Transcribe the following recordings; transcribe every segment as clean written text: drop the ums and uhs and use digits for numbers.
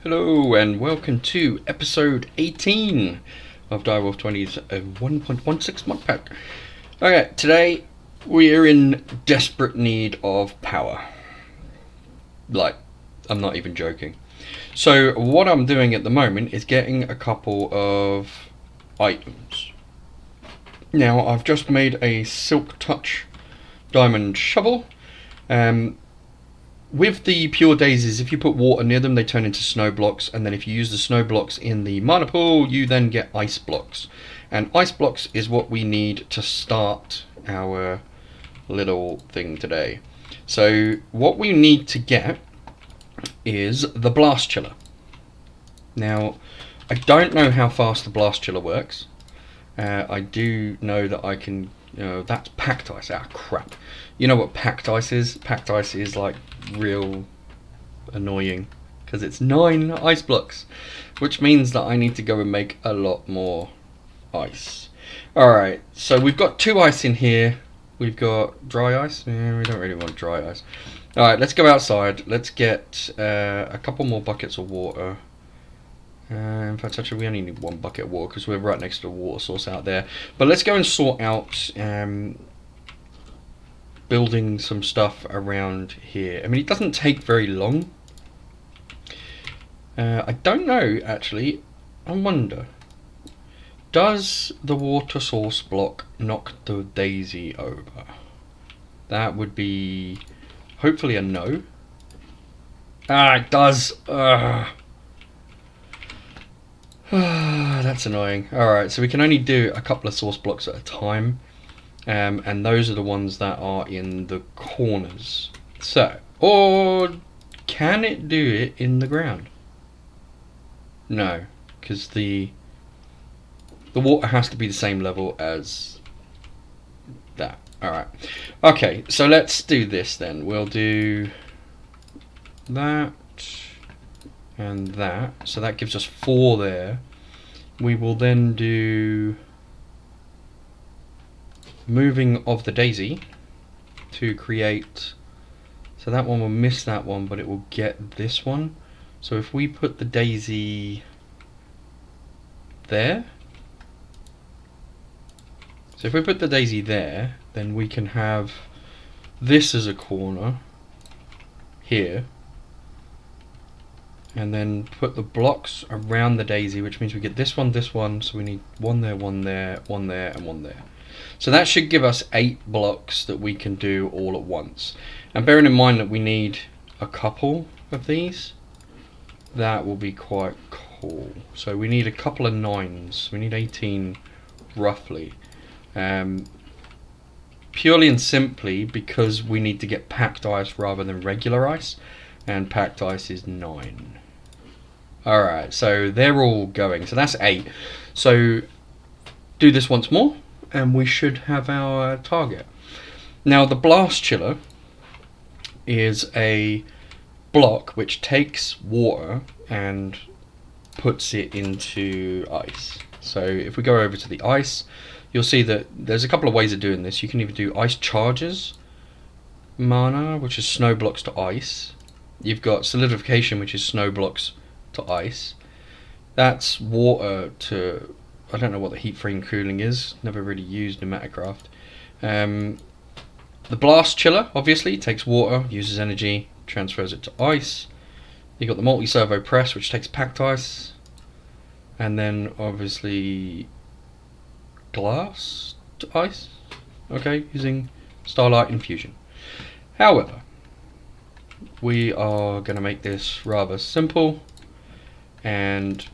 Hello and welcome to episode 18 of Direwolf20's 1.16 mod pack. Okay, today we are in desperate need of power. Like, I'm not even joking. So what I'm doing at the moment is getting a couple of items. Now I've just made a Silk Touch diamond shovel. With the pure daisies, if you put water near them, they turn into snow blocks, and then if you use the snow blocks in the mana pool, you then get ice blocks. And ice blocks is what we need to start our little thing today. So what we need to get is the blast chiller. Now, I don't know how fast the blast chiller works. I do know that I can, that's packed ice. Ah, crap. You know what packed ice is? Packed ice is like real annoying because it's 9 ice blocks, which means that I need to go and make a lot more ice. Alright, so we've got 2 ice in here. We've got dry ice. Yeah, we don't really want dry ice. Alright, let's go outside. Let's get a couple more buckets of water. In fact, actually, we only need 1 bucket of water because we're right next to a water source out there. But let's go and sort out building some stuff around here. I mean, it doesn't take very long. I don't know, actually. I wonder. Does the water source block knock the daisy over? That would be hopefully a no. Ah, it does. That's annoying. Alright, so we can only do a couple of source blocks at a time. And those are the ones that are in the corners. So, or can it do it in the ground? No, because the water has to be the same level as that. Alright. Okay, so let's do this then. We'll do that and that. So that gives us 4 there. We will then do moving of the daisy to create, so that one will miss that one, but it will get this one. So if we put the daisy there, so if we put the daisy there, then we can have this as a corner here, and then put the blocks around the daisy, which means we get this one, so we need 1 there, 1 there, 1 there, and 1 there. So that should give us 8 blocks that we can do all at once. And bearing in mind that we need a couple of these, that will be quite cool. So we need a couple of 9s. We need 18 roughly. Purely and simply because we need to get packed ice rather than regular ice. And packed ice is 9. Alright, so they're all going. So that's 8. So do this once more, and we should have our target. Now the blast chiller is a block which takes water and puts it into ice. So if we go over to the ice, you'll see that there's a couple of ways of doing this. You can either do ice charges mana, which is snow blocks to ice. You've got solidification, which is snow blocks to ice. That's water to, I don't know what the heat frame cooling is, never really used in Metacraft. The blast chiller obviously takes water, uses energy, transfers it to ice. You've got the multi-servo press, which takes packed ice, and then obviously glass to ice, okay, using starlight infusion. However, we are going to make this rather simple, and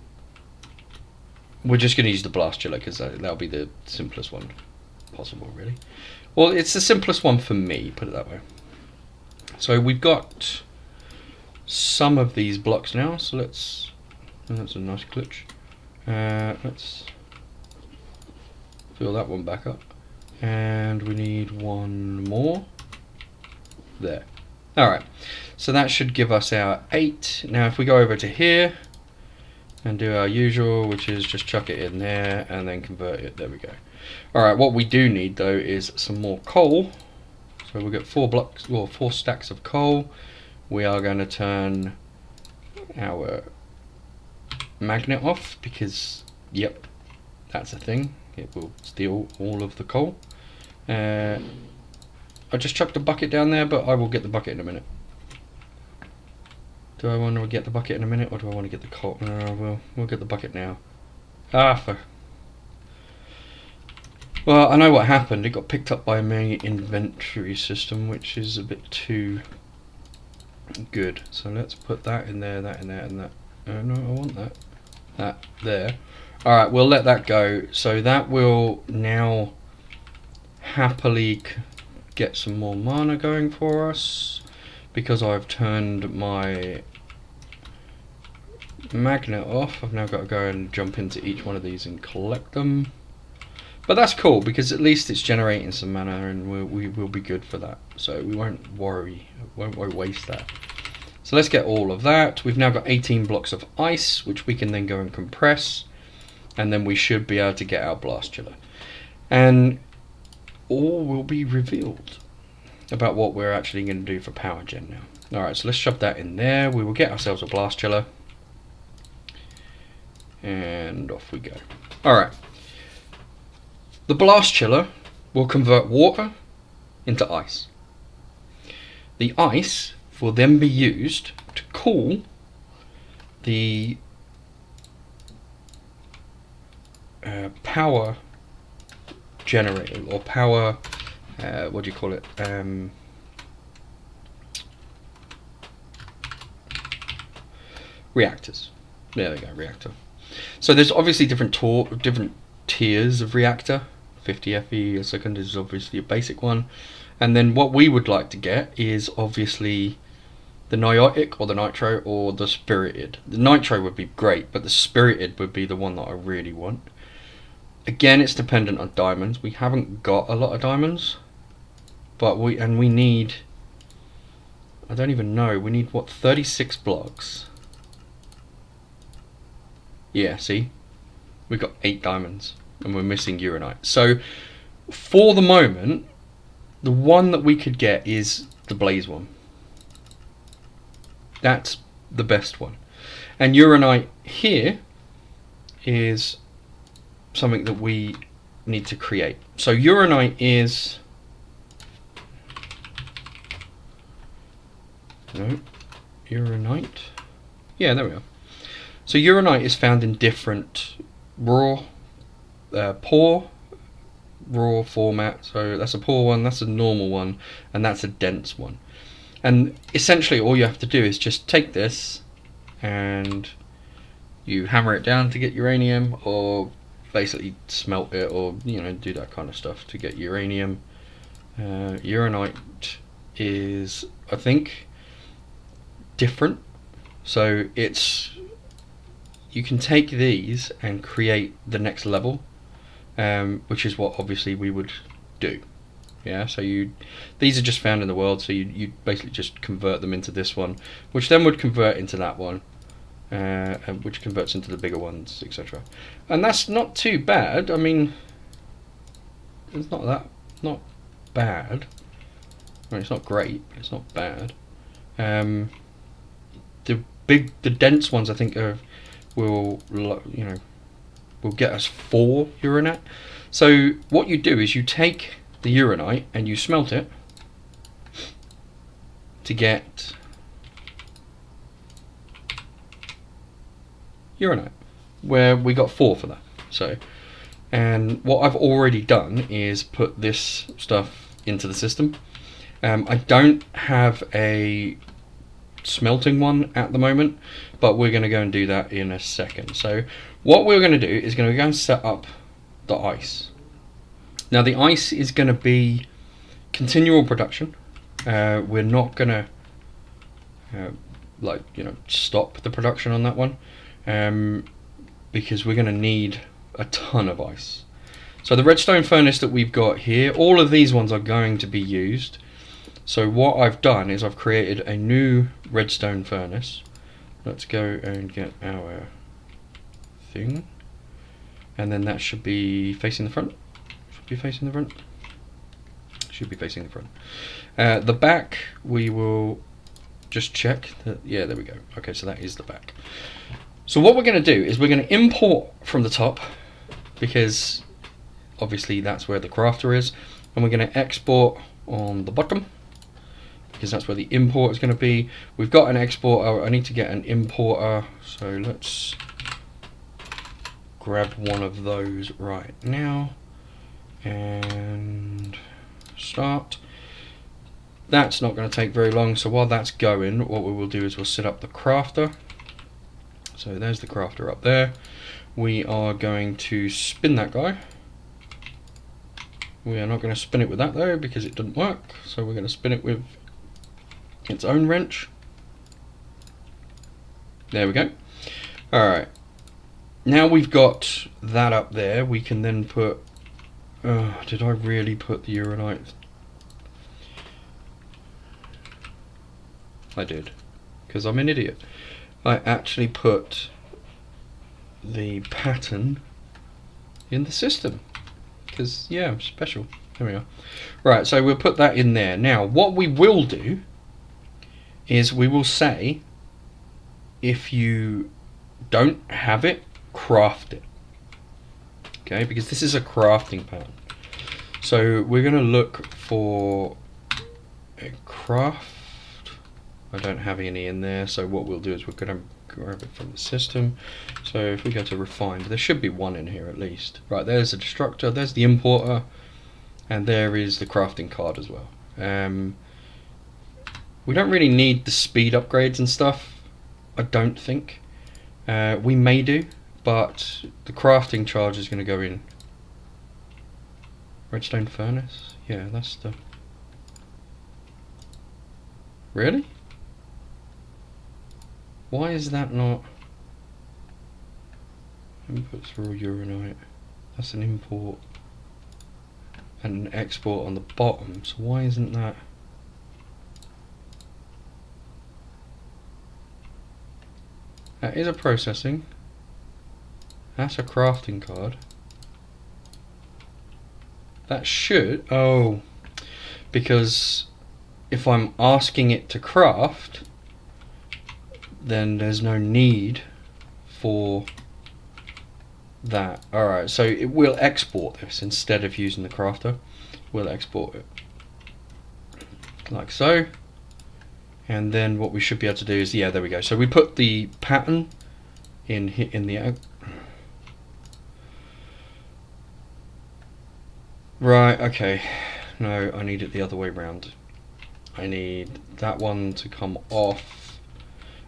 we're just going to use the blast chiller because that'll be the simplest one possible, really. Well, it's the simplest one for me, put it that way. So we've got some of these blocks now, so let's, that's a nice glitch. Let's fill that one back up, and we need 1 more there. Alright, so that should give us our 8. Now if we go over to here and do our usual, which is just chuck it in there and then convert it, there we go. Alright, what we do need though is some more coal. So we'll get 4 blocks, or 4 stacks of coal. We are going to turn our magnet off because, yep, that's a thing. It will steal all of the coal. I just chucked a bucket down there, but I will get the bucket in a minute. Do I want to get the bucket in a minute, or do I want to get the coal? No, we'll get the bucket now. Well, I know what happened. It got picked up by my inventory system, which is a bit too good. So let's put that in there, that in there, and that. No, I want that. That there. Alright, we'll let that go. So that will now happily get some more mana going for us, because I've turned my magnet off. I've now got to go and jump into each one of these and collect them. But that's cool, because at least it's generating some mana, and we will be good for that. So we won't waste that. So let's get all of that. We've now got 18 blocks of ice, which we can then go and compress, and then we should be able to get our blastula. And all will be revealed about what we're actually going to do for power gen now. Alright, so let's shove that in there. We will get ourselves a blastula. And off we go. Alright. The blastula will convert water into ice. The ice will then be used to cool the power generator, or power, what do you call it? Reactors. There we go, reactor. So there's obviously different tiers of reactor. 50 FE a second is obviously a basic one, and then what we would like to get is obviously the niotic or the nitro or the spirited. The nitro would be great, but the spirited would be the one that I really want. Again, it's dependent on diamonds. We haven't got a lot of diamonds, but we need, I don't even know, we need what, 36 blocks. Yeah, see, we've got 8 diamonds and we're missing uranite. So for the moment, the one that we could get is the blaze one. That's the best one. And uranite here is something that we need to create. So uranite is, no, uranite, yeah, there we are. So uranite is found in different raw, poor, raw format. So that's a poor one, that's a normal one, and that's a dense one. And essentially all you have to do is just take this and you hammer it down to get uranium, or basically smelt it, or do that kind of stuff to get uranium. Uranite is, I think, different. So you can take these and create the next level, which is what obviously we would do. Yeah, so these are just found in the world, so you basically just convert them into this one, which then would convert into that one, which converts into the bigger ones, etc. And that's not too bad. I mean, it's not bad. I mean, it's not great, but it's not bad. The dense ones, I think, will get us 4 uranite. So what you do is you take the uranite and you smelt it to get uranite, where we got 4 for that. So, and what I've already done is put this stuff into the system. I don't have a smelting one at the moment, but we're going to go and do that in a second. So what we're going to do is going to go and set up the ice. Now the ice is going to be continual production. We're not going to stop the production on that one, because we're going to need a ton of ice. So the redstone furnace that we've got here, all of these ones are going to be used. So what I've done is I've created a new redstone furnace. Let's go and get our thing, and then that should be facing the front. Should be facing the front. Should be facing the front. The back, we will just check that. Yeah, there we go. Okay, so that is the back. So what we're going to do is we're going to import from the top, because obviously that's where the crafter is, and we're going to export on the bottom because that's where the import is going to be. We've got an exporter. I need to get an importer, so let's grab one of those right now and start. That's not going to take very long, so while that's going, what we will do is we'll set up the crafter. So there's the crafter up there. We are going to spin that guy. We are not going to spin it with that though, because it doesn't work, so we're going to spin it with its own wrench. There we go. Alright, now we've got that up there, we can then put, did I really put the uranite? I did, because I'm an idiot. I actually put the pattern in the system, because yeah, I'm special. There we are. Right, so we'll put that in there. Now what we will do is we will say, if you don't have it, craft it. Okay, because this is a crafting pattern. So we're going to look for a craft. I don't have any in there, so what we'll do is we're going to grab it from the system. So if we go to refined, there should be one in here at least. Right, there's the destructor, there's the importer, and there is the crafting card as well. We don't really need the speed upgrades and stuff, I don't think. We may do, but the crafting charge is going to go in. Redstone furnace? Yeah, that's the... Really? Why is that not... Inputs for uranite. That's an import and an export on the bottom, so why isn't that... That is a processing. That's a crafting card. That should... Oh, because if I'm asking it to craft, then there's no need for that. Alright, so it will export this instead of using the crafter. We'll export it like so. And then what we should be able to do is, yeah, there we go. So we put the pattern in the... Right, okay. No, I need it the other way round. I need that one to come off.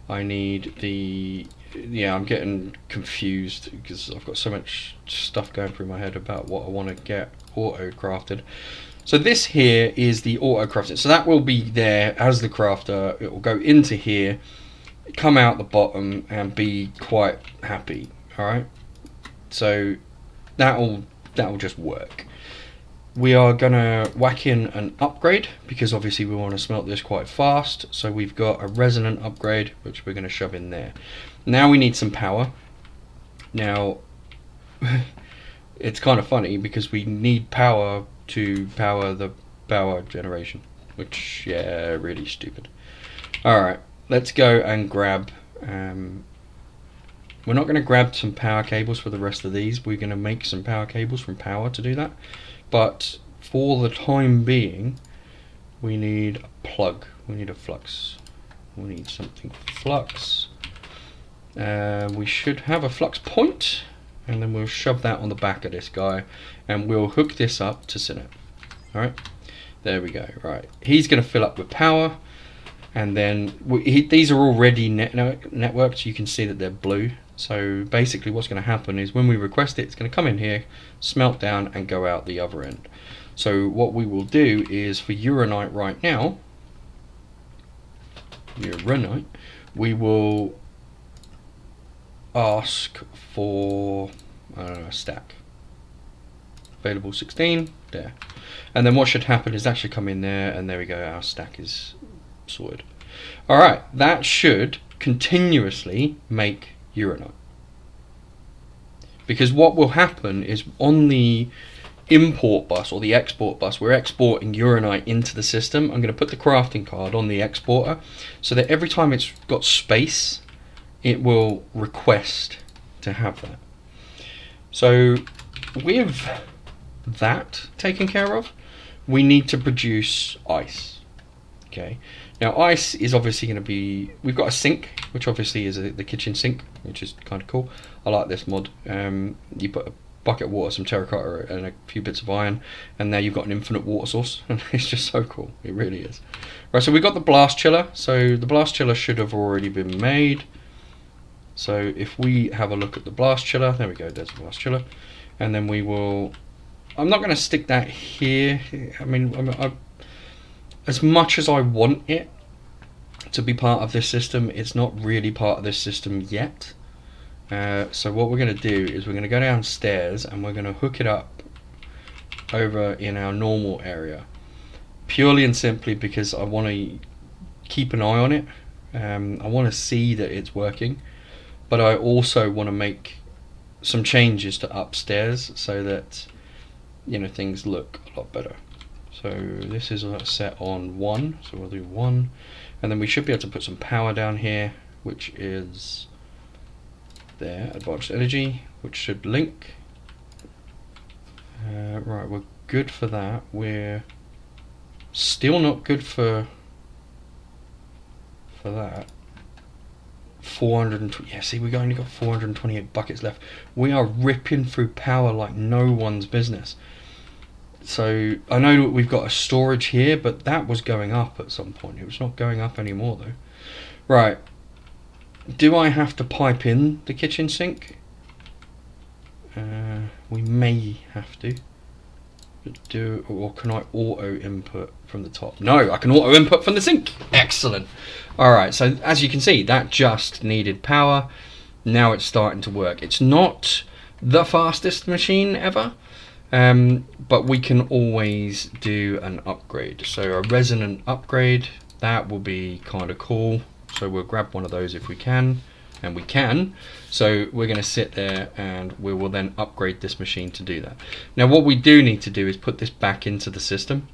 I need the... Yeah, I'm getting confused because I've got so much stuff going through my head about what I want to get auto-crafted. So this here is the auto-crafted. So that will be there as the crafter. It will go into here, come out the bottom, and be quite happy. Alright? So that'll just work. We are gonna whack in an upgrade because obviously we want to smelt this quite fast. So we've got a resonant upgrade which we're gonna shove in there. Now we need some power. Now it's kind of funny because we need power to power the power generation, which, yeah, really stupid. Alright, let's go and grab we're not going to grab some power cables for the rest of these. We're going to make some power cables from power to do that, but for the time being we need a plug, we need a flux, we need something flux. We should have a flux point, and then we'll shove that on the back of this guy and we'll hook this up to Synapse. Alright, there we go. Right, he's going to fill up with power, and then these are already networked. You can see that they're blue. So basically what's going to happen is when we request it, it's going to come in here, smelt down, and go out the other end. So what we will do is for uranite right now, we will ask for a stack. Available 16, there. And then what should happen is that should come in there, and there we go, our stack is sorted. Alright, that should continuously make uranite. Because what will happen is on the import bus or the export bus, we're exporting uranite into the system. I'm going to put the crafting card on the exporter so that every time it's got space it will request to have that. So with that taken care of, we need to produce ice. Okay. Now ice is obviously going to be, we've got a sink, which obviously is the kitchen sink, which is kind of cool. I like this mod. You put a bucket of water, some terracotta and a few bits of iron, and now you've got an infinite water source, and it's just so cool. It really is. Right, so we've got the blast chiller. So the blast chiller should have already been made. So if we have a look at the blast chiller, there we go, there's the blast chiller. And then we will, I'm not going to stick that here. I mean, as much as I want it to be part of this system, it's not really part of this system yet. So what we're going to do is we're going to go downstairs and we're going to hook it up over in our normal area, purely and simply because I want to keep an eye on it. I want to see that it's working, but I also want to make some changes to upstairs so that, you know, things look a lot better. So this is set on 1, so we'll do 1, and then we should be able to put some power down here, which is there, advanced energy, which should link. Right, we're good for that. We're still not good for that. 420. Yeah, see, we've only got 428 buckets left. We are ripping through power like no one's business. So I know that we've got a storage here, but that was going up at some point. It was not going up anymore though. Right. Do I have to pipe in the kitchen sink? We may have to. Or can I auto input from the top? No, I can auto input from the sink. Excellent. Alright, so as you can see, that just needed power. Now it's starting to work. It's not the fastest machine ever, but we can always do an upgrade. So a resonant upgrade, that will be kind of cool. So we'll grab one of those if we can, and we can. So we're going to sit there and we will then upgrade this machine to do that. Now what we do need to do is put this back into the system,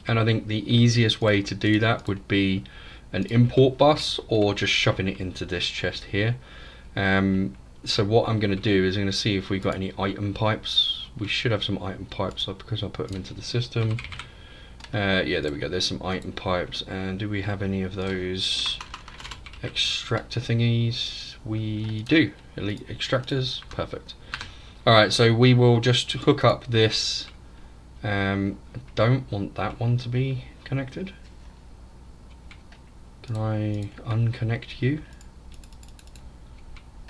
and I think the easiest way to do that would be an import bus or just shoving it into this chest here. So what I'm going to do is I'm going to see if we've got any item pipes. We should have some item pipes because I put them into the system. Yeah, there we go, there's some item pipes. And do we have any of those extractor thingies? We do. Elite extractors, perfect. Alright, so we will just hook up this. I don't want that one to be connected. Can I unconnect you?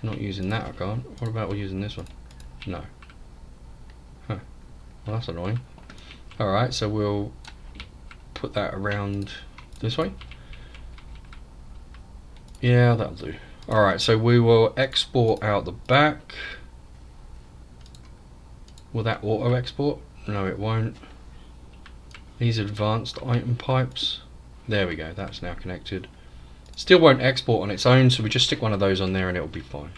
Not using that, I can't. What about we're using this one? No. Huh. Well, that's annoying. Alright, so we'll put that around this way. Yeah, that'll do. Alright, so we will export out the back. Will that auto export? No, it won't. These advanced item pipes. There we go, that's now connected. Still won't export on its own, so we just stick one of those on there and it'll be fine.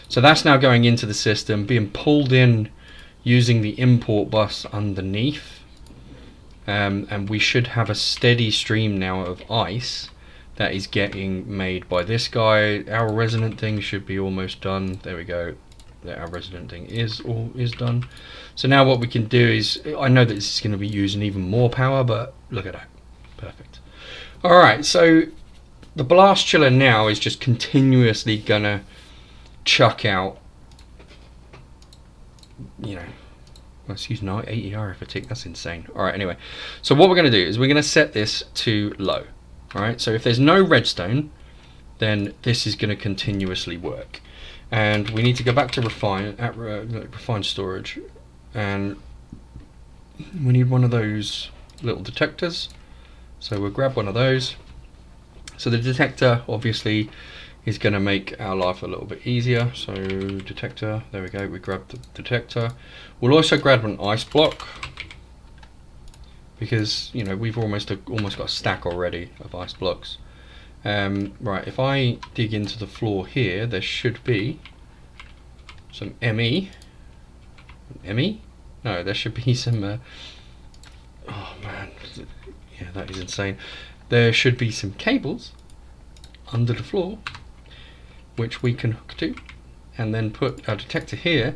So that's now going into the system, being pulled in using the import bus underneath. And we should have a steady stream now of ice that is getting made by this guy. Our resonant thing should be almost done. There we go. Our resonant thing is done. So now what we can do is, I know that this is going to be using even more power, but look at that. Perfect. Alright, so the blast chiller now is just continuously going to chuck out, you know, excuse me, 80 arithmetic, that's insane. Alright, anyway, so what we're going to do is we're going to set this to low. Alright, so if there's no redstone, then this is going to continuously work. And we need to go back to refine storage, and we need one of those little detectors. So we'll grab one of those. So the detector obviously is going to make our life a little bit easier. So detector, there we go, we grab the detector. We'll also grab an ice block, because you know we've almost got a stack already of ice blocks. Right, if I dig into the floor here, there should be some ME. ME? No, there should be some. Oh man, yeah, that is insane. There should be some cables under the floor. which we can hook to, and then put our detector here.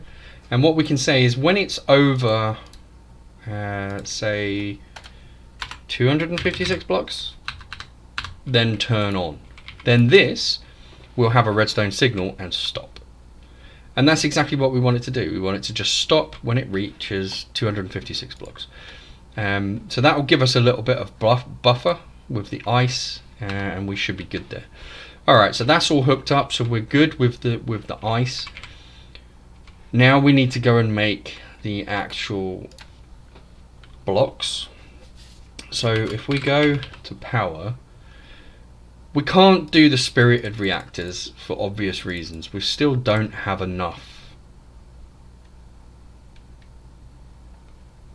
And what we can say is when it's over, say 256 blocks, then turn on. Then this will have a redstone signal and stop. And that's exactly what we want it to do. We want it to just stop when it reaches 256 blocks. So that will give us a little bit of buffer with the ice, and we should be good there. Alright, so that's all hooked up, so we're good with the ice. Now we need to go and make the actual blocks. So if we go to power, we can't do the spirited reactors for obvious reasons. We still don't have enough.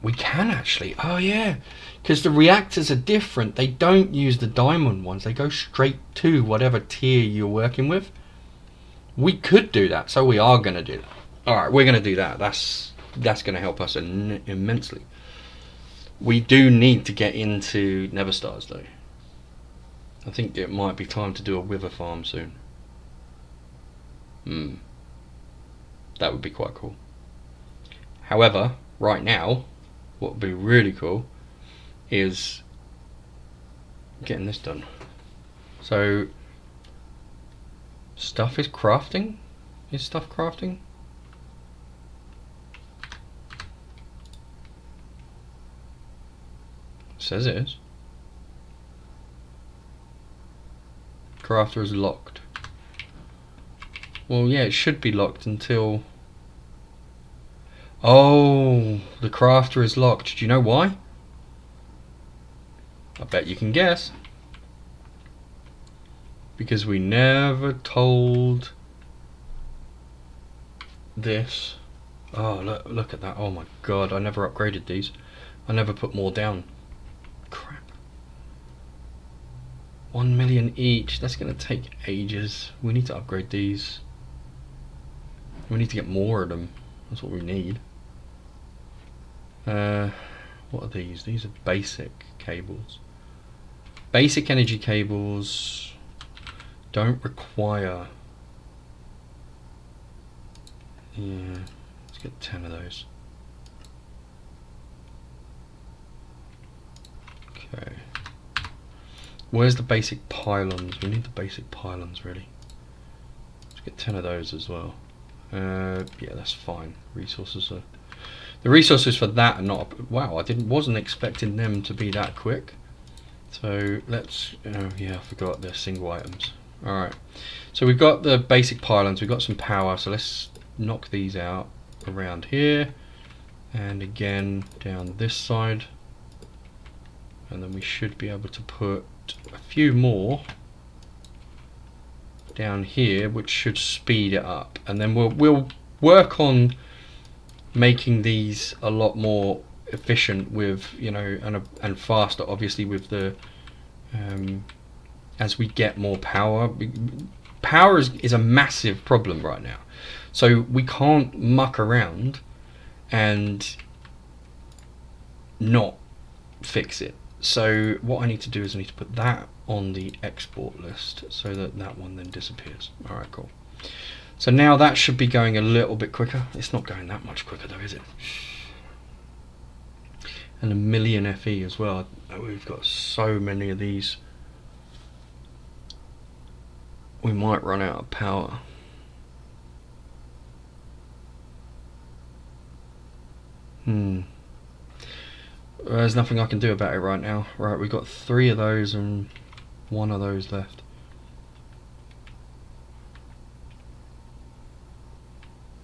We can actually, oh yeah, because the reactors are different. They don't use the diamond ones. They go straight to whatever tier you're working with. We could do that, so we are going to do that. Alright, we're going to do that. That's going to help us immensely. We do need to get into Nether Stars though. I think it might be time to do a wither farm soon. That would be quite cool. However, right now, what would be really cool is getting this done. So, stuff is crafting? Is stuff crafting? It says it is. Crafter is locked. Well, yeah, it should be locked until... Oh, the crafter is locked. Do you know why? I bet you can guess. Because we never told this. Oh, look at that. Oh my god, I never upgraded these. I never put more down. Crap. 1 million each. That's going to take ages. We need to upgrade these. We need to get more of them. That's what we need. What are these? These are basic cables. Basic energy cables don't require... Yeah, let's get 10 of those. Okay. Where's the basic pylons? We need the basic pylons, really. Let's get 10 of those as well. Yeah, that's fine. Resources are... The resources for that are not... Wow, wasn't expecting them to be that quick. So let's... Oh yeah, I forgot they're single items. Alright. So we've got the basic pylons. We've got some power. So let's knock these out around here. And again, down this side. And then we should be able to put a few more down here, which should speed it up. And then we'll work on making these a lot more efficient with, you know, and faster, obviously, with the as we get more power. Power is a massive problem right now, so we can't muck around and not fix it. So what I need to do is I need to put that on the export list so that that one then disappears. Alright, cool. So now that should be going a little bit quicker. It's not going that much quicker though, is it? And 1 million FE as well. We've got so many of these. We might run out of power. There's nothing I can do about it right now. Right, we've got 3 of those and 1 of those left.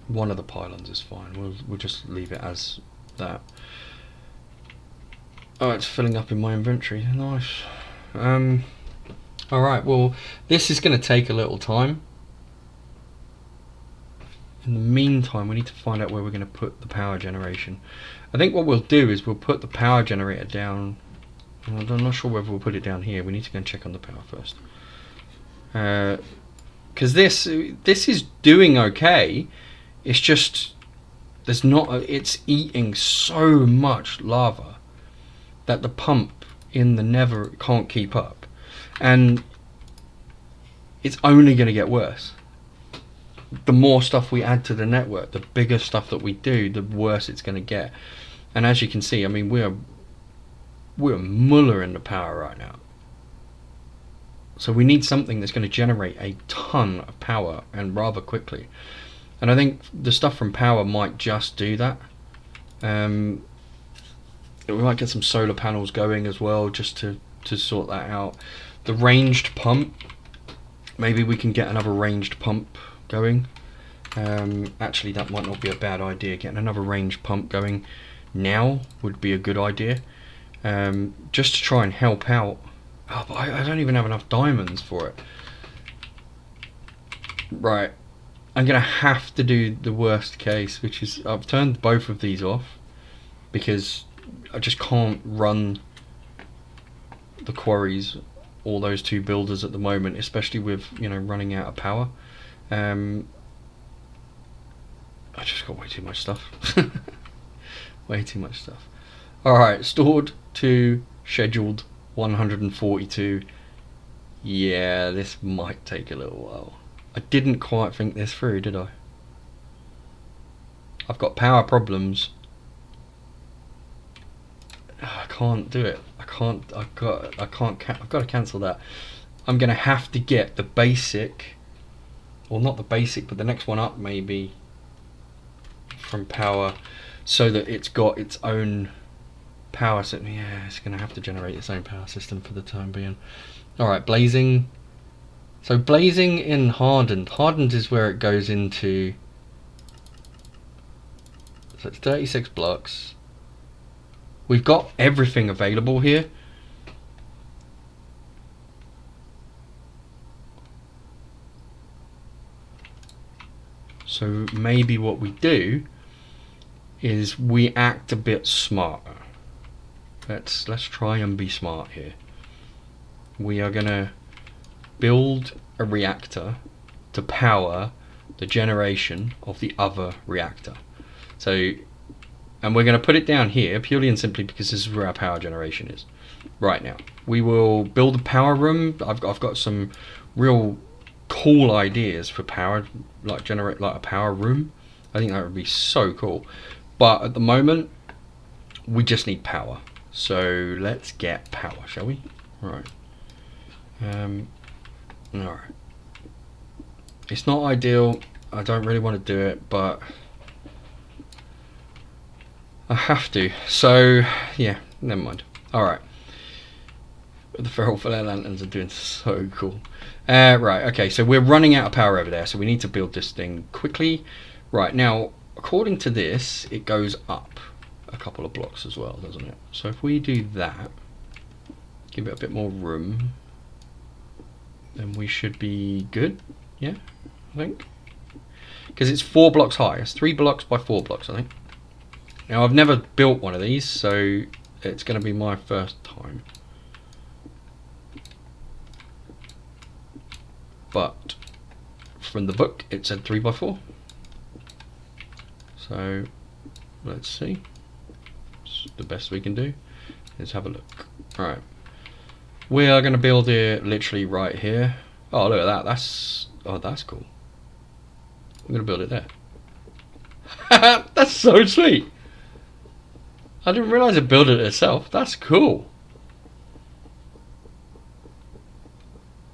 One of the pylons is fine. We'll just leave it as that. Oh, it's filling up in my inventory. Nice. Alright, well, this is going to take a little time. In the meantime, we need to find out where we're going to put the power generation. I think what we'll do is we'll put the power generator down. I'm not sure whether we'll put it down here. We need to go and check on the power first. Because this is doing okay. It's just it's eating so much lava that the pump in the Nether can't keep up, and it's only going to get worse. the more stuff we add to the network, the bigger stuff that we do, the worse it's going to get. And as you can see, I mean, we're mullering the power right now. So we need something that's going to generate a ton of power and rather quickly. And I think the stuff from power might just do that. We might get some solar panels going as well, just to sort that out. The ranged pump, maybe we can get another ranged pump going. Actually, that might not be a bad idea. Getting another ranged pump going now would be a good idea, just to try and help out. Oh, but I don't even have enough diamonds for it. Right, I'm gonna have to do the worst case, which is I've turned both of these off because I just can't run the quarries or those two builders at the moment, especially with, you know, running out of power. I just got way too much stuff. Way too much stuff. Alright, stored to scheduled 142. Yeah, this might take a little while. I didn't quite think this through, did I? I've got power problems. I can't do it. I've got to cancel that. I'm gonna have to get the basic, or not the basic, but the next one up maybe from power, so that it's got its own power system. Yeah, it's gonna have to generate its own power system for the time being. Alright, blazing. So blazing in hardened. Hardened is where it goes into, so it's 36 blocks. We've got everything available here. So maybe what we do is we act a bit smarter. Let's try and be smart here. We are gonna build a reactor to power the generation of the other reactor. So, and we're going to put it down here purely and simply because this is where our power generation is right now. We will build a power room. I've got some real cool ideas for power, like generate like a power room. I think that would be so cool. But at the moment, we just need power. So let's get power, shall we? All right. Alright. It's not ideal. I don't really want to do it, but I have to. So, yeah, never mind. Alright. The feral flare lanterns are doing so cool. Right, okay, so we're running out of power over there, so we need to build this thing quickly. Right, now, according to this, it goes up a couple of blocks as well, doesn't it? So if we do that, give it a bit more room, then we should be good. Yeah, I think. Because it's 4 blocks high. It's 3 blocks by 4 blocks, I think. Now, I've never built one of these, so it's going to be my first time. But from the book, it said 3 by 4. So let's see. It's the best we can do. Let's have a look. All right. We are going to build it literally right here. Oh, look at that. That's cool. I'm going to build it there. That's so sweet. I didn't realize it built it itself. That's cool.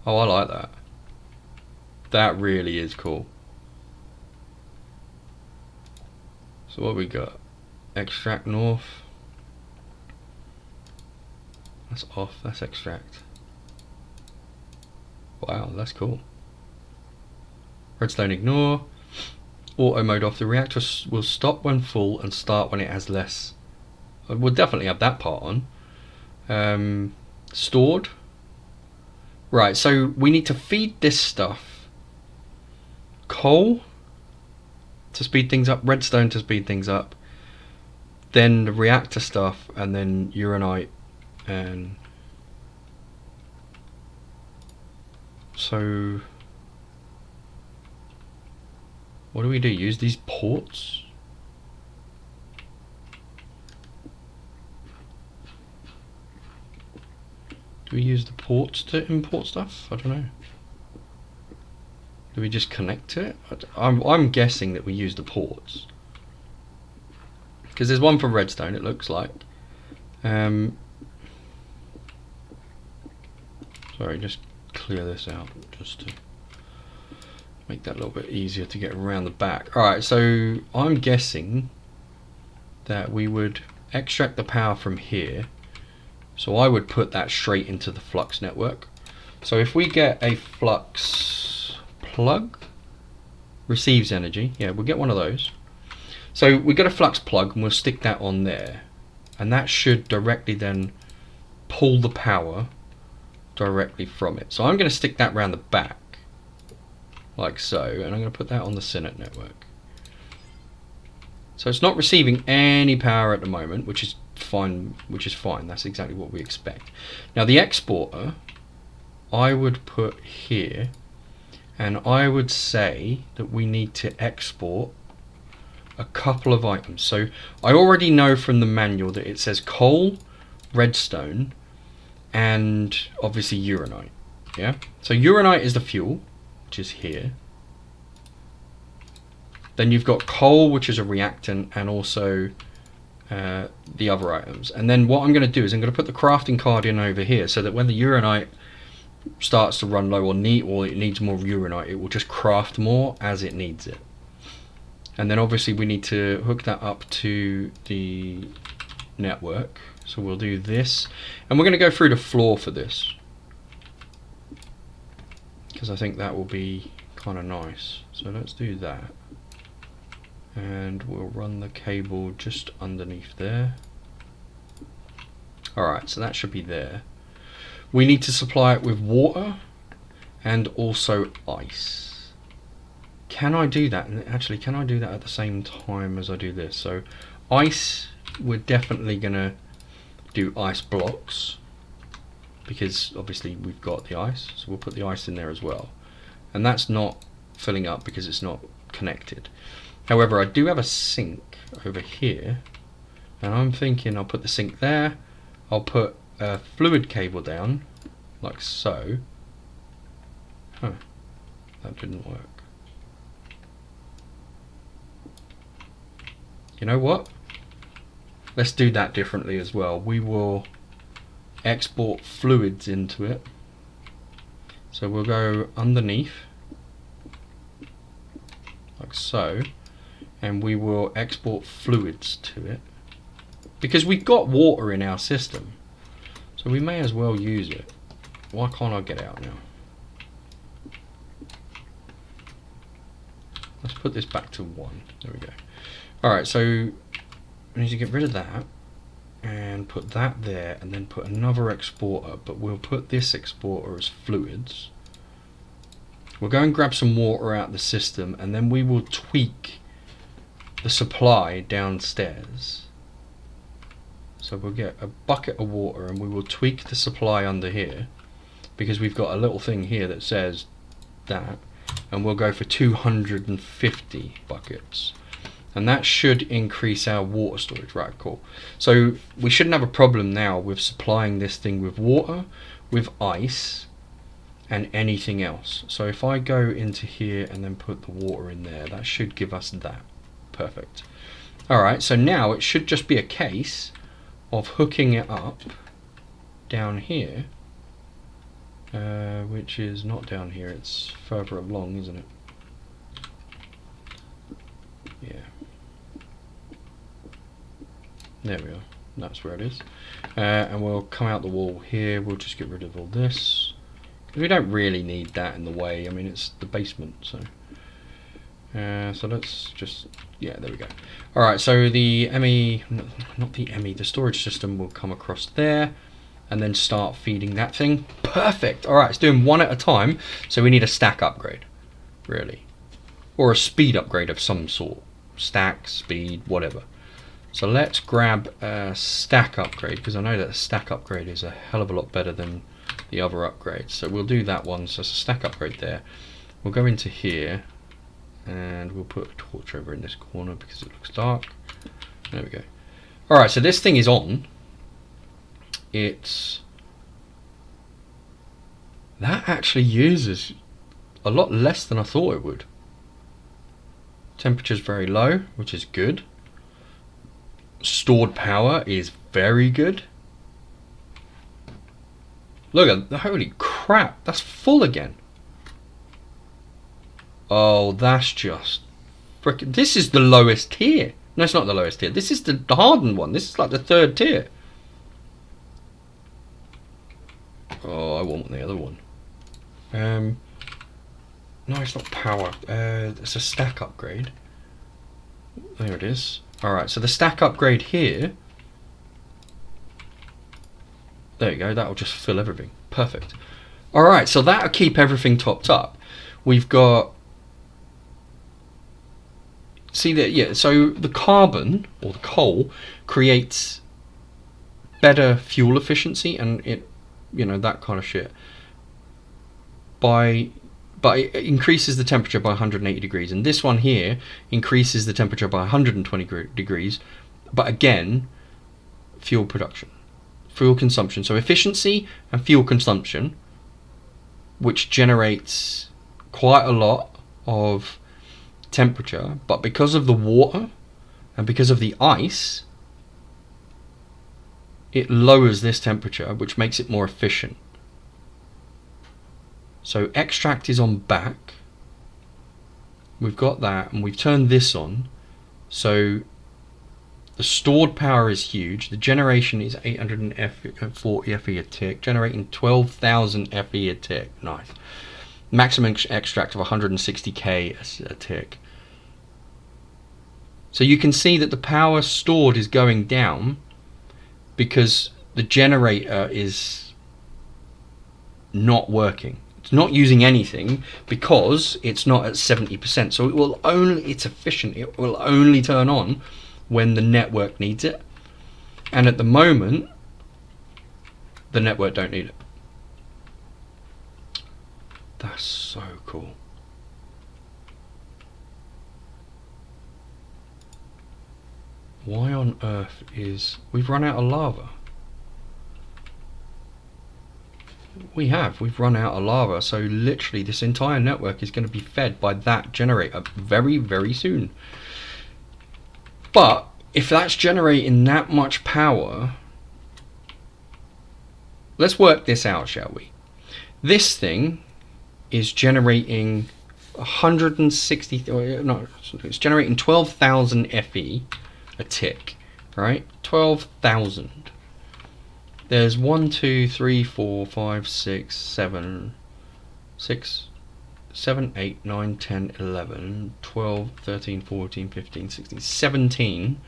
Oh, I like that. That really is cool. So what we got? Extract north. That's off, that's extract. Wow, that's cool. Redstone ignore. Auto mode off. The reactor will stop when full and start when it has less. We'll definitely have that part on. Stored. Right, so we need to feed this stuff coal to speed things up, redstone to speed things up, then the reactor stuff, and then uranite. And so what do we do? Use these ports? Do we use the ports to import stuff? I don't know. Do we just connect to it? I'm guessing that we use the ports. Because there's one for redstone, it looks like. Sorry, just clear this out just to make that a little bit easier to get around the back. Alright, so I'm guessing that we would extract the power from here. So I would put that straight into the flux network. So if we get a flux plug, receives energy, yeah, we'll get one of those. So we get a flux plug and we'll stick that on there. And that should directly then pull the power directly from it. So I'm going to stick that around the back, like so, and I'm going to put that on the Synnet network. So it's not receiving any power at the moment, which is fine. That's exactly what we expect. Now the exporter, I would put here, and I would say that we need to export a couple of items. So I already know from the manual that it says coal, redstone, and obviously uranite. Yeah. So uranite is the fuel, which is here. Then you've got coal, which is a reactant, and also the other items. And then what I'm going to do is I'm going to put the crafting card in over here, so that when the uranite starts to run low or it needs more uranite, it will just craft more as it needs it. And then obviously we need to hook that up to the network. So we'll do this, and we're going to go through the floor for this, because I think that will be kind of nice. So let's do that, and we'll run the cable just underneath there. Alright, so that should be there. We need to supply it with water and also ice. Can I do that? And actually, can I do that at the same time as I do this? So ice, we're definitely going to do ice blocks, because obviously we've got the ice, so we'll put the ice in there as well. And that's not filling up because it's not connected. However, I do have a sink over here, and I'm thinking I'll put the sink there. I'll put a fluid cable down, like so. Huh, that didn't work. You know what? Let's do that differently as well. We will export fluids into it. So we'll go underneath, like so, and we will export fluids to it, because we've got water in our system, so we may as well use it. Why can't I get out now? Let's put this back to 1. There we go. Alright, so we need to get rid of that and put that there, and then put another exporter, but we'll put this exporter as fluids. We'll go and grab some water out of the system, and then we will tweak the supply downstairs. So we'll get a bucket of water and we will tweak the supply under here, because we've got a little thing here that says that, and we'll go for 250 buckets. And that should increase our water storage. Right, cool. So we shouldn't have a problem now with supplying this thing with water, with ice, and anything else. So if I go into here and then put the water in there, that should give us that. Perfect. Alright, so now it should just be a case of hooking it up down here, which is not down here, it's further along, isn't it? Yeah. There we are, that's where it is. And we'll come out the wall here, we'll just get rid of all this, because we don't really need that in the way. I mean, it's the basement, so so let's just, yeah, there we go. Alright, so the ME, not the ME, the storage system will come across there and then start feeding that thing. Perfect. Alright, it's doing one at a time, so we need a stack upgrade, really, or a speed upgrade of some sort. Stack, speed, whatever. So let's grab a stack upgrade, because I know that a stack upgrade is a hell of a lot better than the other upgrades. So we'll do that one. So it's a stack upgrade there. We'll go into here and we'll put a torch over in this corner because it looks dark. There we go. Alright, so this thing is on. That actually uses a lot less than I thought it would. Temperature's very low, which is good. Stored power is very good. Look at, holy crap, that's full again. Oh, that's just frickin', this is the lowest tier. No, it's not the lowest tier. This is the hardened one. This is like the 3rd tier. Oh, I want the other one. No, it's not power. It's a stack upgrade. There it is. Alright, so the stack upgrade here. There you go, that'll just fill everything. Perfect. Alright, so that'll keep everything topped up. We've got... See that, yeah, so the carbon, or the coal, creates better fuel efficiency and it, you know, that kind of shit. But it increases the temperature by 180 degrees. And this one here increases the temperature by 120 degrees. But again, fuel production, fuel consumption. So efficiency and fuel consumption, which generates quite a lot of temperature. But because of the water and because of the ice, it lowers this temperature, which makes it more efficient. So extract is on back. We've got that, and we've turned this on. So the stored power is huge. The generation is 840 FE a tick, generating 12,000 FE a tick. Nice. Maximum extract of 160k a tick. So you can see that the power stored is going down because the generator is not working. It's not using anything because it's not at 70%. So it will only, it's efficient. It will only turn on when the network needs it. And at the moment, the network don't need it. That's so cool. Why on earth is... We've run out of lava. We've run out of lava, so literally this entire network is going to be fed by that generator very, very soon. But if that's generating that much power, let's work this out, shall we? This thing is generating 160, no, it's generating 12,000 FE a tick, right? 12,000. There's 1, 2, 3, 4, 5, 6, 7, 8, 9, 10, 11, 12, 13, 14, 15, 16, 17.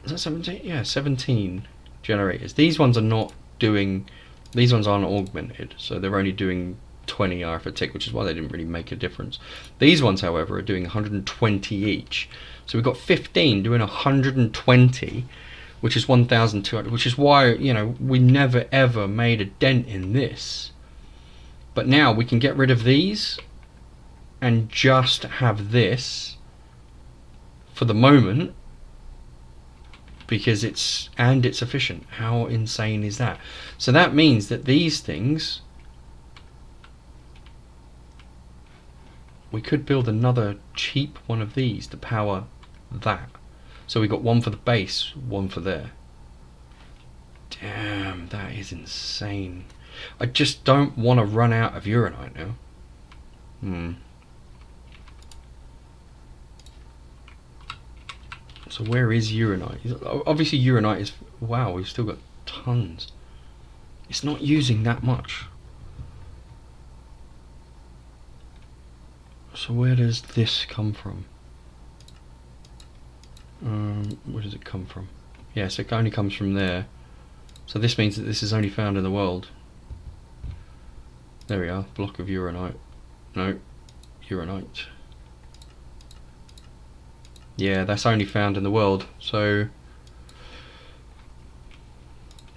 Is that 17? Yeah, 17 generators. These ones are not doing, these ones aren't augmented, so they're only doing 20 RF a tick, which is why they didn't really make a difference. These ones, however, are doing 120 each. So we've got 15 doing 120, which is 1,200, which is why, you know, we never ever made a dent in this. But now we can get rid of these and just have this for the moment because it's efficient. How insane is that? So that means that these things, we could build another cheap one of these to power that. So we got one for the base, one for there. Damn, that is insane. I just don't want to run out of uranite now. So where is uranite? Obviously uranite is, wow, we've still got tons. It's not using that much. So where does this come from? Where does it come from? Yes, it only comes from there. So this means that this is only found in the world. There we are, block of uranite. No, uranite. Yeah, that's only found in the world. So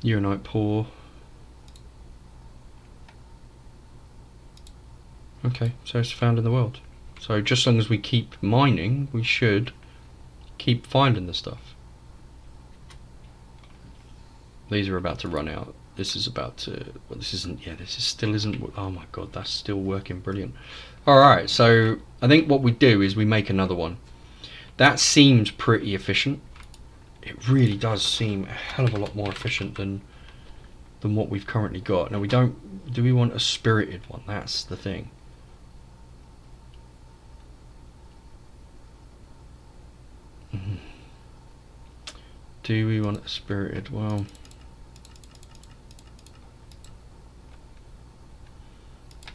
uranite poor. Okay, so it's found in the world. So just as long as we keep mining, we should keep finding the stuff. These are about to run out. This is about to. Well, this isn't. Yeah, this is still isn't. Oh my god, that's still working brilliant. All right, so I think what we do is we make another one. That seems pretty efficient. It really does seem a hell of a lot more efficient than what we've currently got. Now we don't. Do we want a spirited one? That's the thing. Do we want a spirited? Well.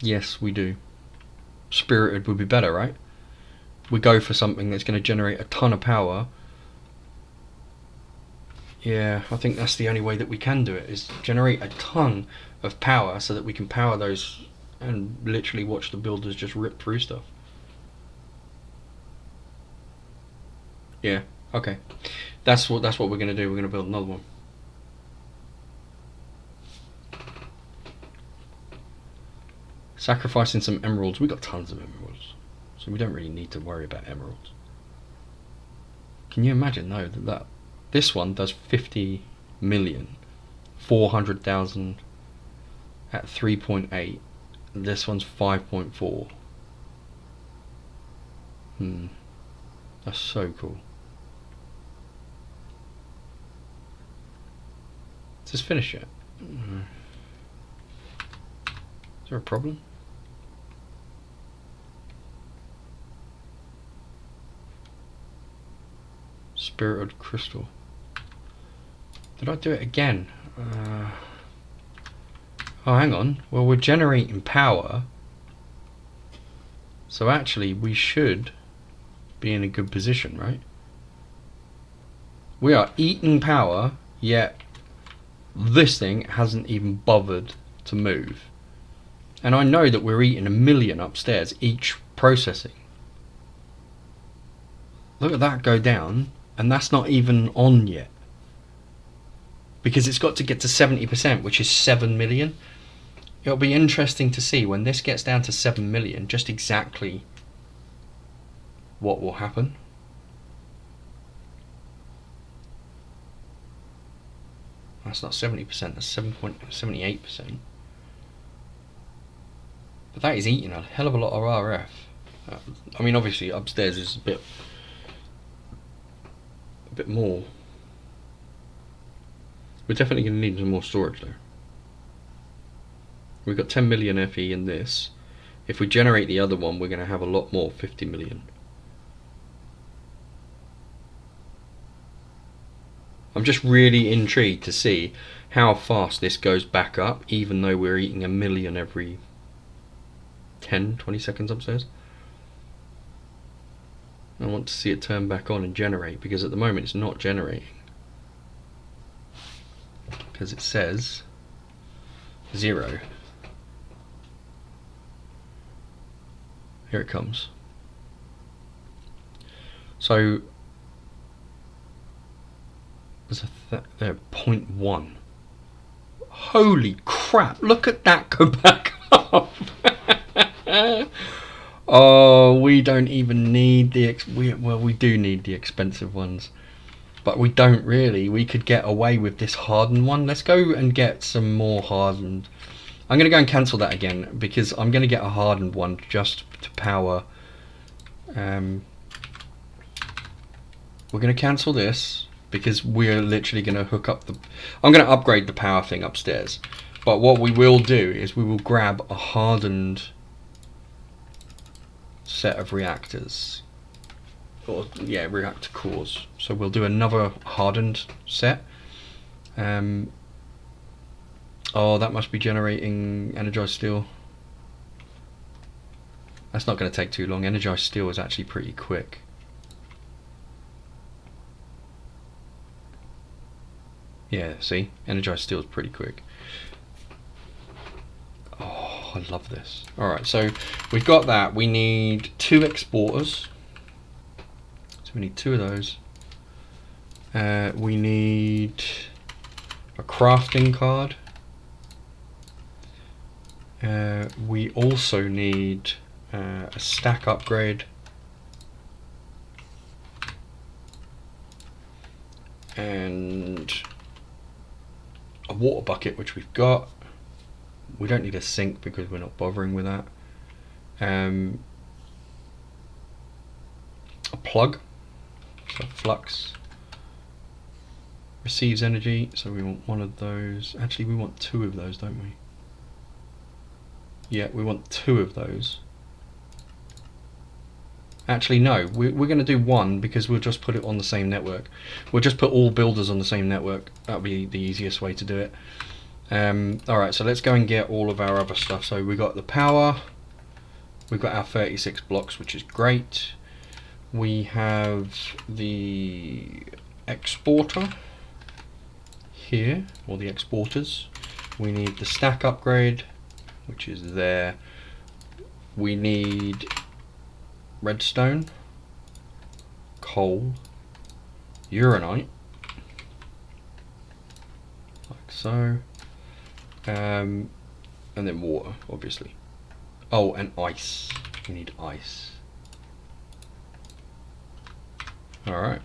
Yes, we do. Spirited would be better, right? We go for something that's going to generate a ton of power. Yeah, I think that's the only way that we can do it, is generate a ton of power so that we can power those and literally watch the builders just rip through stuff. Yeah, okay. That's what we're going to do. We're going to build another one. Sacrificing some emeralds. We got tons of emeralds, so we don't really need to worry about emeralds. Can you imagine though that this one does 50 million, 400,000 at 3.8. This one's 5.4. That's so cool. Is this finished yet? Is there a problem? Spirited crystal. Did I do it again? Oh, hang on. Well, we're generating power. So actually, we should be in a good position, right? We are eating power, yet this thing hasn't even bothered to move. And I know that we're eating 1 million upstairs each processing. Look at that go down, and that's not even on yet. Because it's got to get to 70%, which is 7 million. It'll be interesting to see when this gets down to 7 million, just exactly what will happen. That's not 70%, that's 7.78%. But that is eating a hell of a lot of RF. I mean, obviously upstairs is a bit more. We're definitely going to need some more storage though. We've got 10 million FE in this. If we generate the other one, we're going to have a lot more, 50 million. I'm just really intrigued to see how fast this goes back up, even though we're eating 1 million every 10-20 seconds upstairs. I want to see it turn back on and generate, because at the moment it's not generating. Because it says 0. Here it comes. So there's there 0.1. Holy crap! Look at that go back up. Oh, we don't even need the we do need the expensive ones, but we don't really. We could get away with this hardened one. Let's go and get some more hardened. I'm going to go and cancel that again, because I'm going to get a hardened one just to power. We're going to cancel this because we're literally going to hook up the. I'm going to upgrade the power thing upstairs, but what we will do is we will grab a hardened set of reactors, or yeah, reactor cores. So we'll do another hardened set. Oh, that must be generating energized steel. That's not going to take too long. Energized steel is actually pretty quick. Yeah, see? Energized steel is pretty quick. Oh, I love this. Alright, so we've got that. We need 2 exporters. So we need 2 of those. We need a crafting card. We also need a stack upgrade. And a water bucket, which we've got. We don't need a sink because we're not bothering with that. A plug, so flux receives energy, so we want one of those. Actually, we want two of those, don't we? Yeah, we want two of those. Actually, no, we're going to do one because we'll just put it on the same network. We'll just put all builders on the same network. That'll be the easiest way to do it. Alright, so let's go and get all of our other stuff. So we've got the power, we've got our 36 blocks, which is great. We have the exporter here, or the exporters. We need the stack upgrade, which is there. We need redstone, coal, uranite, like so, and then water, obviously. Oh, and ice. We need ice. Alright.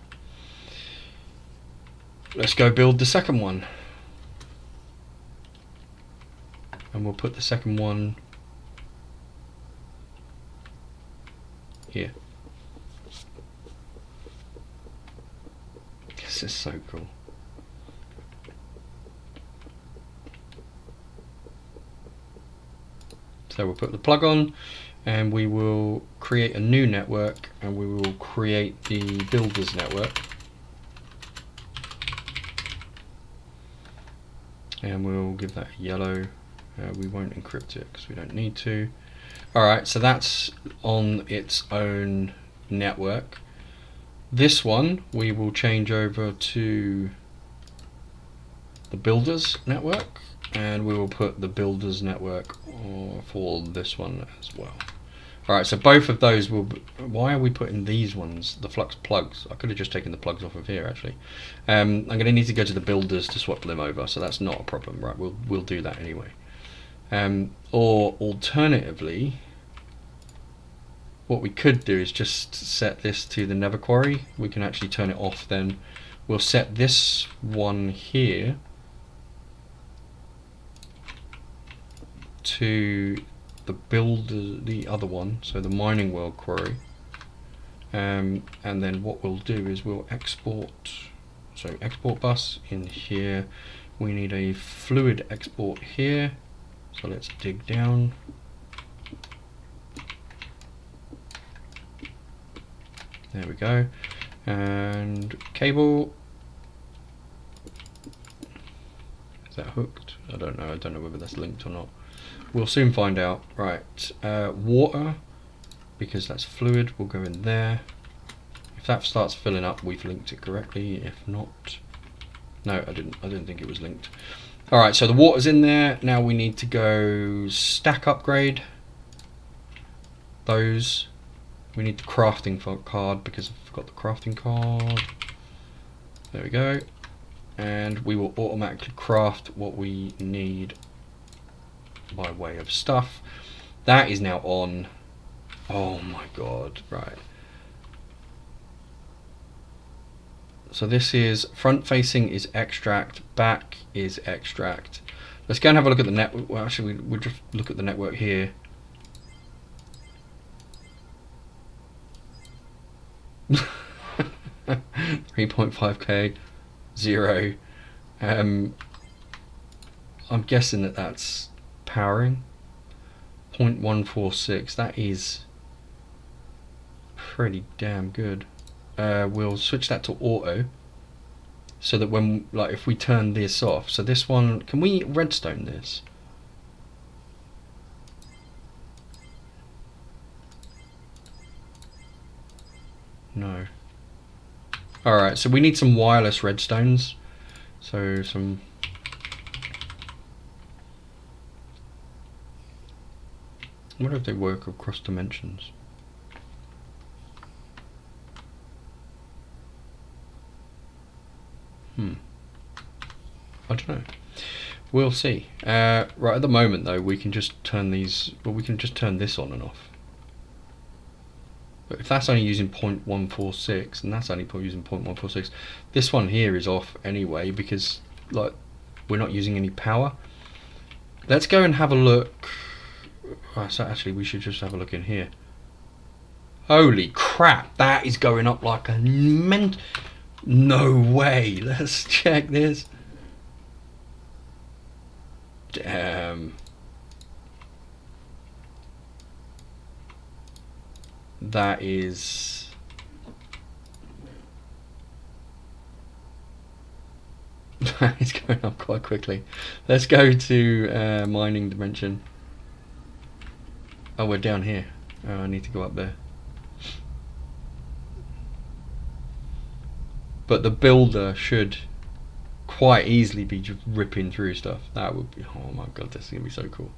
Let's go build the second one. And we'll put the second one here. This is so cool. So we'll put the plug on and we will create a new network and we will create the builders network. And we'll give that a yellow. We won't encrypt it because we don't need to. Alright, so that's on its own network. This one we will change over to the builders network, and we will put the builders network for this one as well. Alright, so both of those will be, why are we putting these ones, the flux plugs? I could have just taken the plugs off of here actually. I'm going to need to go to the builders to swap them over, so that's not a problem, right? We'll do that anyway. Or alternatively, what we could do is just set this to the nether quarry. We can actually turn it off then. We'll set this one here to the builder, the other one, so the mining world quarry. And then what we'll do is we'll export, so export bus in here. We need a fluid export here. So let's dig down. There we go. And cable. Is that hooked? I don't know. I don't know whether that's linked or not. We'll soon find out. Right. Water, because that's fluid, will go in there. If that starts filling up, we've linked it correctly. If not, no, I didn't think it was linked. Alright, so the water's in there. Now we need to go stack upgrade. Those. We need the crafting card because I forgot the crafting card. There we go. And we will automatically craft what we need by way of stuff. That is now on. Oh my god, right. So this is front facing is extract, back is extract. Let's go and have a look at the network. Well, actually, we'll just look at the network here. $3.5k, 0. I'm guessing that that's powering. 0.146. That is pretty damn good. We'll switch that to auto, so that when, like, if we turn this off, so this one, can we redstone this? No. Alright, so we need some wireless redstones. So some. I wonder if they work across dimensions. I don't know. We'll see. Right at the moment though, we can just turn these, well, we can just turn this on and off. But if that's only using 0.146 and that's only using 0.146, this one here is off anyway because, like, we're not using any power. Let's go and have a look. Oh, so actually we should just have a look in here. Holy crap, that is going up like a no way. Let's check this. Damn. That is... it's going up quite quickly. Let's go to mining dimension. Oh, we're down here. Oh, I need to go up there. But the builder should quite easily be just ripping through stuff. That would be... oh my god, this is going to be so cool.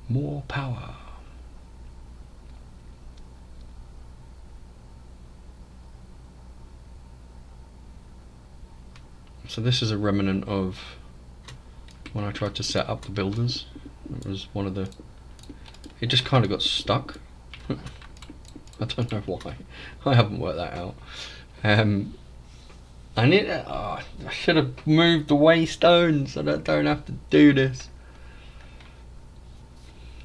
More power. So this is a remnant of when I tried to set up the builders. It was one of the... it just kind of got stuck. I don't know why. I haven't worked that out. I need... I should have moved the waystones so that I don't have to do this.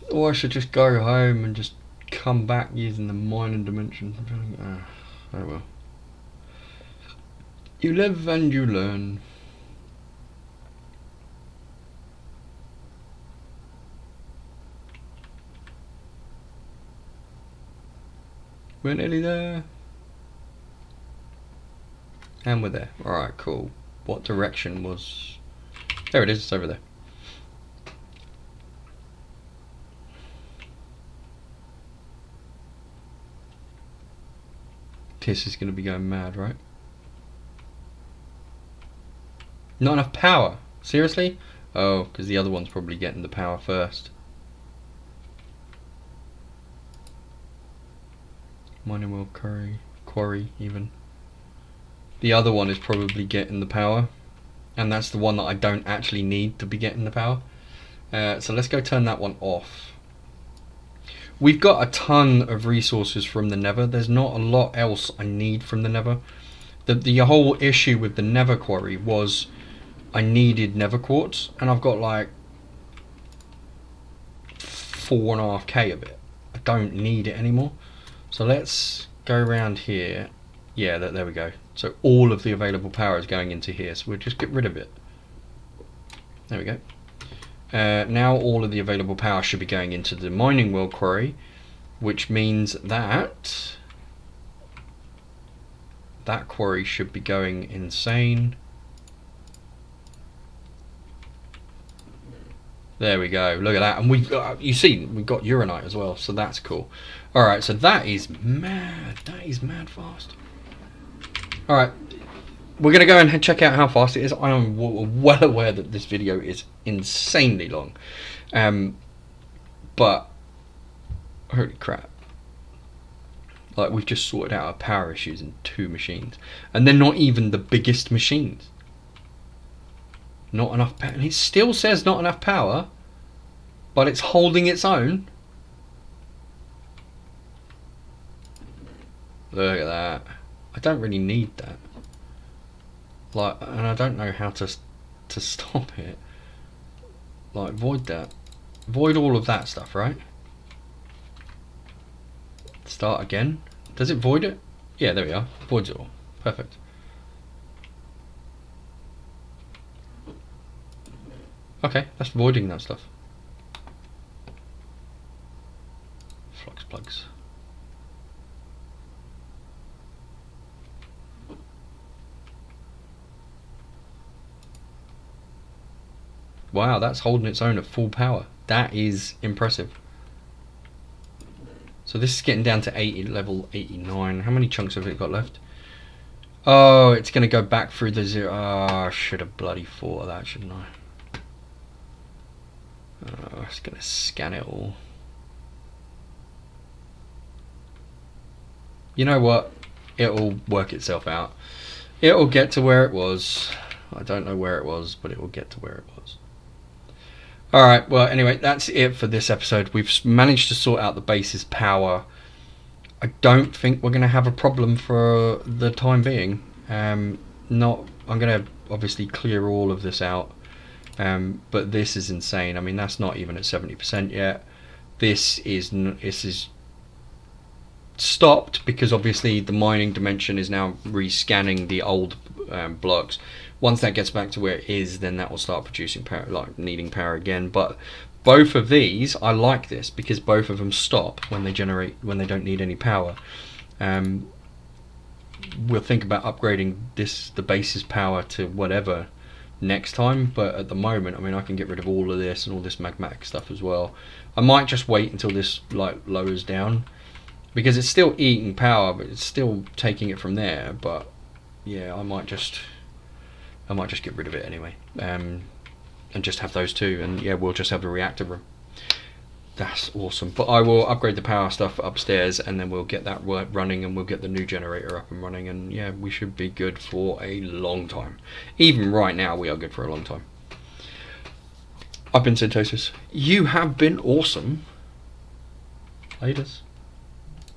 Or I should just go home and just come back using the mining dimension. Oh well. You live and you learn. We're nearly there. And we're there. Alright, cool. What direction was... there it is, it's over there. This is going to be going mad, right? Not enough power. Seriously? Oh, because the other one's probably getting the power first. Mining World Quarry even. The other one is probably getting the power. And that's the one that I don't actually need to be getting the power. So let's go turn that one off. We've got a ton of resources from the Nether. There's not a lot else I need from the Nether. The whole issue with the Nether quarry was I needed Nether quartz, and I've got like 4.5k of it. I don't need it anymore. So let's go around here. Yeah, there we go. So all of the available power is going into here, so we'll just get rid of it. There we go. Now all of the available power should be going into the mining world quarry, which means that that quarry should be going insane. There we go, look at that. And we've got, you see, we've got uranite as well, so that's cool. Alright, so that is mad. That is mad fast. Alright, we're going to go and check out how fast it is. I am well aware that this video is insanely long. But, holy crap. Like, we've just sorted out our power issues in 2 machines. And they're not even the biggest machines. Not enough power. And it still says not enough power, but it's holding its own. Look at that. I don't really need that. Like, and I don't know how to stop it. Like, void that. Void all of that stuff, right? Start again. Does it void it? Yeah, there we are. Voids it all. Perfect. Okay, that's voiding that stuff. Flux plugs. Wow, that's holding its own at full power. That is impressive. So this is getting down to 80, level 89. How many chunks have it got left? Oh, it's going to go back through the 0. Oh, I should have bloody thought of that, shouldn't I? Oh, it's going to scan it all. You know what? It'll work itself out. It'll get to where it was. I don't know where it was, but it will get to where it was. Alright, well, anyway, that's it for this episode. We've managed to sort out the base's power. I don't think we're going to have a problem for the time being. I'm going to obviously clear all of this out. But this is insane. I mean, that's not even at 70% yet. This is stopped because obviously the mining dimension is now rescanning the old blocks. Once that gets back to where it is, then that will start producing power, like needing power again. But both of these, I like this because both of them stop when they don't need any power. We'll think about upgrading the base's power to whatever next time, but at the moment, I mean, I can get rid of all of this and all this magmatic stuff as well. I might just wait until this like lowers down, because it's still eating power, but it's still taking it from there. But yeah, I might just get rid of it anyway, and just have those two, and yeah, we'll just have the reactor room. That's awesome. But I will upgrade the power stuff upstairs, and then we'll get that running, and we'll get the new generator up and running, and yeah, we should be good for a long time. Even right now, we are good for a long time. I've been Syntosis. You have been awesome. Laters.